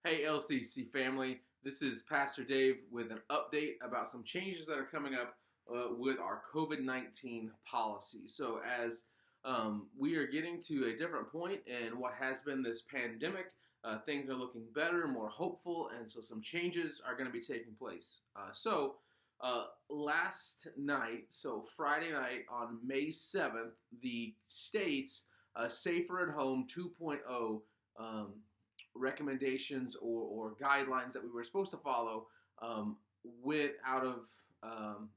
Hey LCC family, this is Pastor Dave with an update about some changes that are coming up with our COVID-19 policy. So as we are getting to a different point in what has been this pandemic, things are looking better, more hopeful, and so some changes are going to be taking place. Last night, so Friday night on May 7th, the state's Safer at Home 2.0 recommendations or guidelines that we were supposed to follow went out of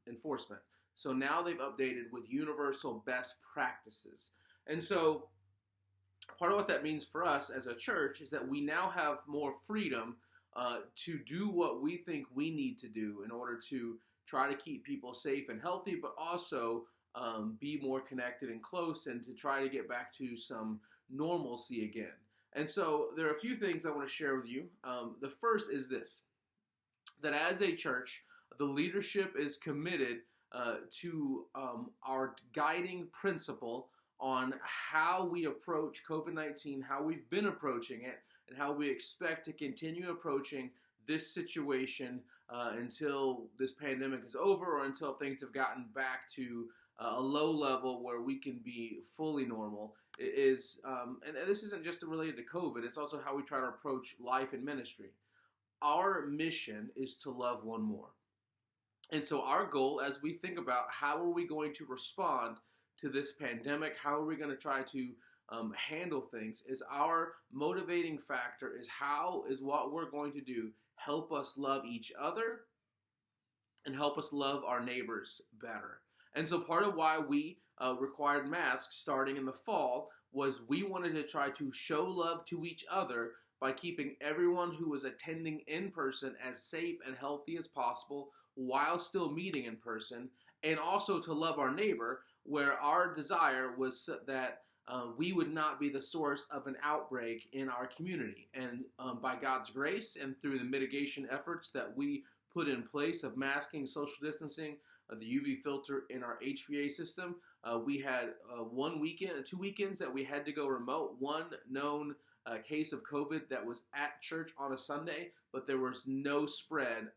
enforcement. So now they've updated with universal best practices. And so part of what that means for us as a church is that we now have more freedom to do what we think we need to do in order to try to keep people safe and healthy, but also be more connected and close and to try to get back to some normalcy again. And so there are a few things I want to share with you. The first is this, that as a church, the leadership is committed to our guiding principle on how we approach COVID-19, how we've been approaching it, and how we expect to continue approaching this situation until this pandemic is over or until things have gotten back to a low level where we can be fully normal. And this isn't just related to COVID, it's also how we try to approach life and ministry. Our mission is to love one more. And so our goal as we think about how are we going to respond to this pandemic, how are we going to try to handle things, is our motivating factor is how is what we're going to do help us love each other and help us love our neighbors better. And so part of why we required masks starting in the fall was we wanted to try to show love to each other by keeping everyone who was attending in person as safe and healthy as possible while still meeting in person, and also to love our neighbor, where our desire was that we would not be the source of an outbreak in our community. And by God's grace and through the mitigation efforts that we put in place of masking, social distancing, the UV filter in our HVA system, we had 2 weekends that we had to go remote. One known case of COVID that was at church on a Sunday, but there was no spread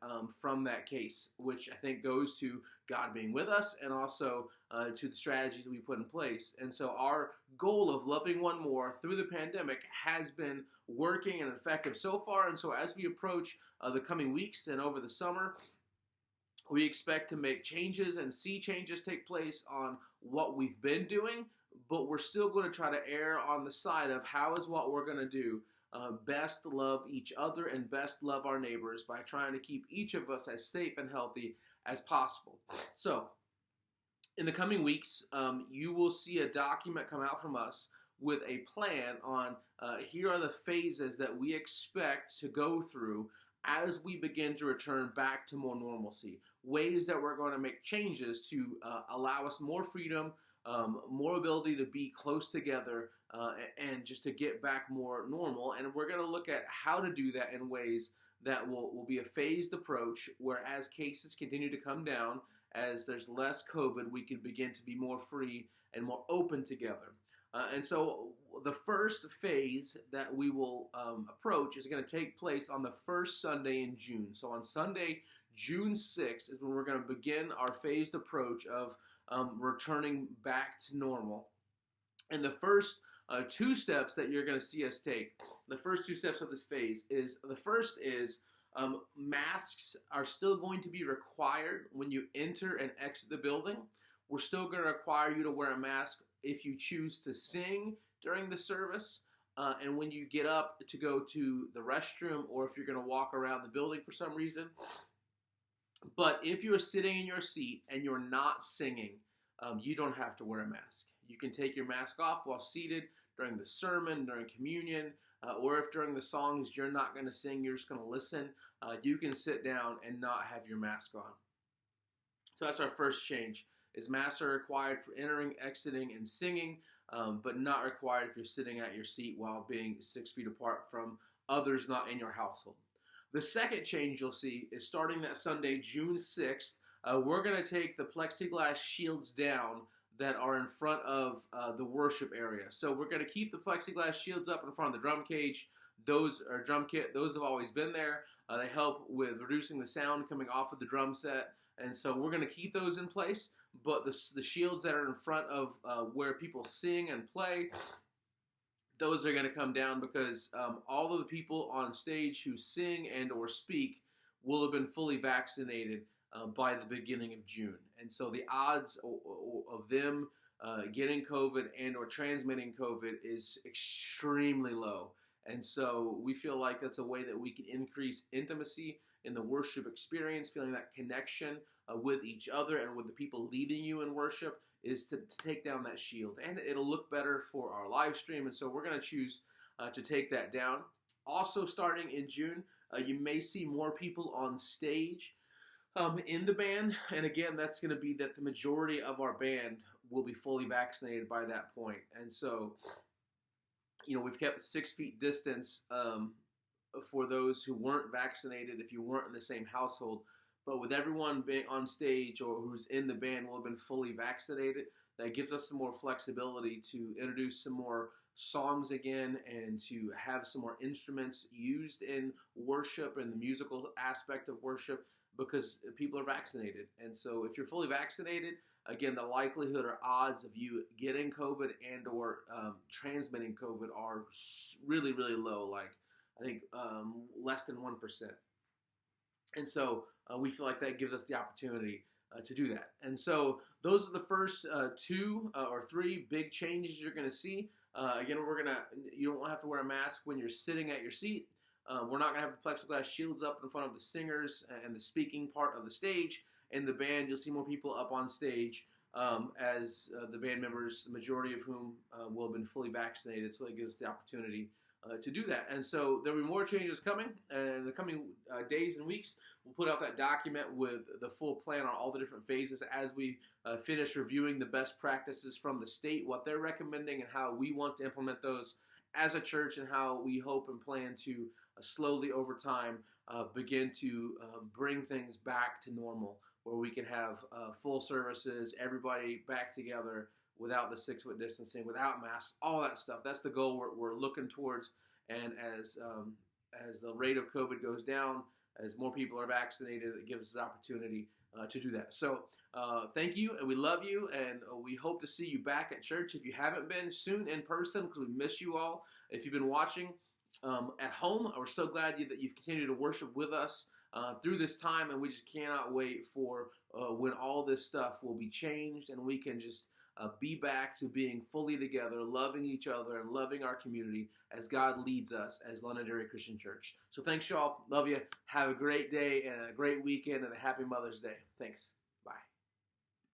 from that case, which I think goes to God being with us and also to the strategies we put in place. And so our goal of loving one more through the pandemic has been working and effective so far. And so as we approach the coming weeks and over the summer, we expect to make changes and see changes take place on what we've been doing, but we're still going to try to err on the side of how is what we're going to do best love each other and best love our neighbors by trying to keep each of us as safe and healthy as possible. So in the coming weeks, you will see a document come out from us with a plan on here are the phases that we expect to go through as we begin to return back to more normalcy, ways that we're going to make changes to allow us more freedom, more ability to be close together, and just to get back more normal. And we're going to look at how to do that in ways that will be a phased approach, where as cases continue to come down, as there's less COVID, we can begin to be more free and more open together. And so the first phase that we will approach is going to take place on the first Sunday in June. So on Sunday, June 6th is when we're going to begin our phased approach of returning back to normal. And the first two steps that you're going to see us take, the first two steps of this phase is, the first is masks are still going to be required when you enter and exit the building. We're still going to require you to wear a mask if you choose to sing during the service, and when you get up to go to the restroom, or if you're going to walk around the building for some reason. But if you're sitting in your seat and you're not singing, you don't have to wear a mask. You can take your mask off while seated during the sermon, during communion, or if during the songs you're not going to sing, you're just going to listen, you can sit down and not have your mask on. So that's our first change, is masks are required for entering, exiting, and singing, but not required if you're sitting at your seat while being 6 feet apart from others not in your household. The second change you'll see is starting that Sunday, June 6th, we're going to take the plexiglass shields down that are in front of the worship area. So we're going to keep the plexiglass shields up in front of the drum cage, drum kit, those have always been there. They help with reducing the sound coming off of the drum set, and so we're going to keep those in place. But the shields that are in front of where people sing and play, those are going to come down, because all of the people on stage who sing and or speak will have been fully vaccinated by the beginning of June. And so the odds of them getting COVID and or transmitting COVID is extremely low. And so we feel like that's a way that we can increase intimacy in the worship experience, feeling that connection with each other and with the people leading you in worship, is to take down that shield. And it'll look better for our live stream, and so we're going to choose to take that down. Also, starting in June, you may see more people on stage in the band, and again, that's going to be that the majority of our band will be fully vaccinated by that point. And so, we've kept 6 feet distance for those who weren't vaccinated if you weren't in the same household. But with everyone being on stage or who's in the band will have been fully vaccinated, that gives us some more flexibility to introduce some more songs again and to have some more instruments used in worship and the musical aspect of worship, because people are vaccinated. And so if you're fully vaccinated, again, the likelihood or odds of you getting COVID and or transmitting COVID are really, really low, like I think less than 1%. And so we feel like that gives us the opportunity to do that. And so those are the first 2 or 3 big changes you're going to see. Again, you don't have to wear a mask when you're sitting at your seat. We're not going to have the plexiglass shields up in front of the singers and the speaking part of the stage. And the band, you'll see more people up on stage as the band members, the majority of whom will have been fully vaccinated. So it gives us the opportunity to do that. And so there will be more changes coming. And in the coming days and weeks, we'll put out that document with the full plan on all the different phases as we finish reviewing the best practices from the state, what they're recommending, and how we want to implement those as a church, and how we hope and plan to slowly over time begin to bring things back to normal, where we can have full services, everybody back together without the 6-foot distancing, without masks, all that stuff. That's the goal we're looking towards. And as the rate of COVID goes down, as more people are vaccinated, it gives us the opportunity to do that. So thank you, and we love you, and we hope to see you back at church. If you haven't been, soon in person, because we miss you all. If you've been watching at home, we're so glad that you've continued to worship with us through this time, and we just cannot wait for when all this stuff will be changed and we can just be back to being fully together, loving each other and loving our community as God leads us as Londonderry Christian Church. So thanks, y'all. Love you. Have a great day and a great weekend and a happy Mother's Day. Thanks. Bye.